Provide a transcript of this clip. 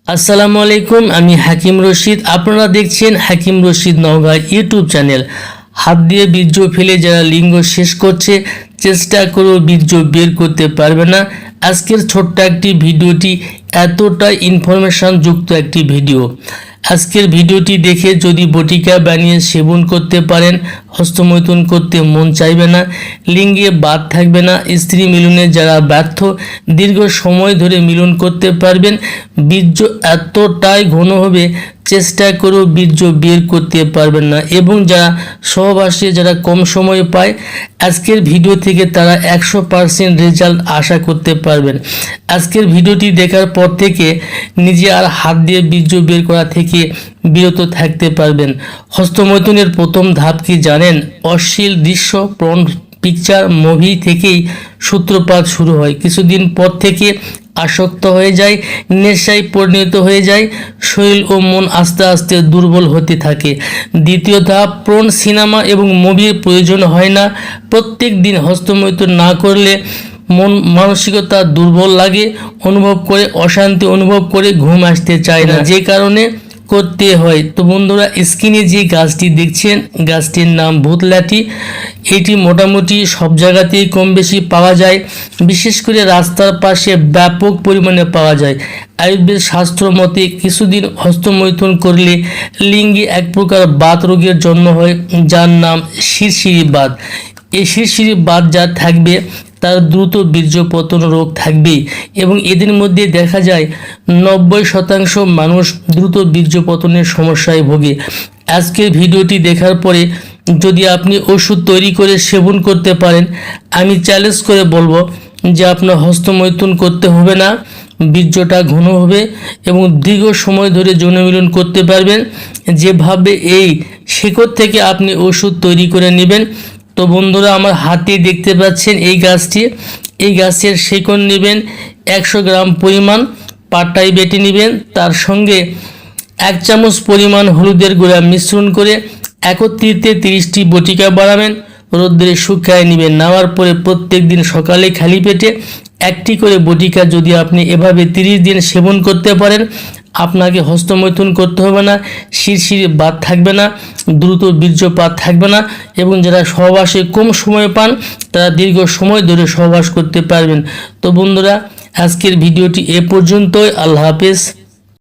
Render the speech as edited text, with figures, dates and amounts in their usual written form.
আসসালামু আলাইকুম, আমি হাকিম রশিদ। আপনারা দেখছেন হাকিম রশিদ নওগাঁ ইউটিউব চ্যানেল। হাত দিয়ে বীর্য ফেলে যারা লিঙ্গ শেষ করছে, চেষ্টা করেও বীর্য বের করতে পারবে না। আজকের ছোট্ট একটি ভিডিওটি এতটাই ইনফরমেশন যুক্ত একটি ভিডিও। আজকের ভিডিওটি দেখে যদি বটিকা বানিয়ে সেবন করতে পারেন, হস্তমৈথুন করতে মন চাইবে না, লিঙ্গে বাদ থাকবে না, স্ত্রী মিলনে যারা ব্যর্থ দীর্ঘ সময় ধরে মিলন করতে পারবেন, বীর্য এতটাই ঘন হবে চেষ্টা করেও বীর্য বের করতে পারবেন না, এবং যারা সহবাসে যারা কম সময় পায় আজকের ভিডিও থেকে তারা 100% রেজাল্ট আশা করতে পারবেন। আজকের ভিডিওটি দেখার পর থেকে নিজে আর হাত দিয়ে বীর্য বের করা থেকে বিরত থাকতে পারবেন। হস্তমৈথুনের প্রথম ধাপ কি জানেন? অশ্লীল দৃশ্য, পর্ন পিকচার, মুভি থেকেই সূত্রপাত শুরু হয়। কিছুদিন পর থেকে আসক্ত হয়ে যায়, নেশায় পরিণত হয়ে যায়, শরীর ও মন আস্তে আস্তে দুর্বল হতে থাকে। দ্বিতীয় ধাপ, পর্ন, সিনেমা এবং মুভির প্রয়োজন হয় না। প্রত্যেক দিন হস্তমৈথুন না করলে মন মানসিকতা দুর্বল লাগে, অনুভব করে অশান্তি অনুভব করে, ঘুম আসতে চায় না, যে কারণে করতে হয়। তো বন্ধুরা, স্ক্রিনে যে গাছটি দেখছেন, গাছটির নাম ভূতলাঠি। এটি মোটামুটি সব জায়গাতেই কম বেশি পাওয়া যায়, বিশেষ করে রাস্তার পাশে ব্যাপক পরিমাণে পাওয়া যায়। আয়ুর্বেদ শাস্ত্র মতে কিছুদিন হস্তমৈথুন করলে লিঙ্গে এক প্রকার বাত রোগের জন্ম হয়, যার নাম শিরশিরি বাত। এই শিরশিরি বাত যার থাকবে তার দ্রুত বীর্যপতন রোগ থাকবেই, এবং এদের মধ্যে দেখা যায় 90% মানুষ দ্রুত বীর্যপতনের সমস্যায় ভোগে। আজকের ভিডিওটি দেখার পরে যদি আপনি ওষুধ তৈরি করে সেবন করতে পারেন, আমি চ্যালেঞ্জ করে বলবো যে আপনার হস্তমৈথুন করতে হবে না, বীর্যটা ঘন হবে এবং দীর্ঘ সময় ধরে যৌনমিলন করতে পারবেন। যেভাবে এই শিকড় থেকে আপনি ওষুধ তৈরি করে নেবেন। তো বন্ধুরা, আমার হাতে দেখতে পাচ্ছেন এই গাছটি। এই গাছের শিকড় নেবেন 100 গ্রাম পরিমাণ, পাটায় বেটে নেবেন। তার সঙ্গে 1 চামচ পরিমাণ হলুদের গুঁড়া মিশ্রণ করে একত্রিতে 30টি বটিকা বানাবেন, রোদ্রে শুকায় নেবেন। নেওয়ার পরে প্রত্যেক দিন সকালে খালি পেটে একটি করে বটিকা যদি আপনি এভাবে 30 দিন সেবন করতে পারেন, আপনাকে হস্তমৈথুন করতে হবে না, শিরশিরে বাত থাকবে না, দ্রুত বীর্যপাত থাকবে না, এবং যারা সহবাসে কম সময় পান তারা দীর্ঘ সময় ধরে সহবাস করতে পারবেন। তো বন্ধুরা, আজকের ভিডিওটি এ পর্যন্তই। আল্লাহ হাফেজ।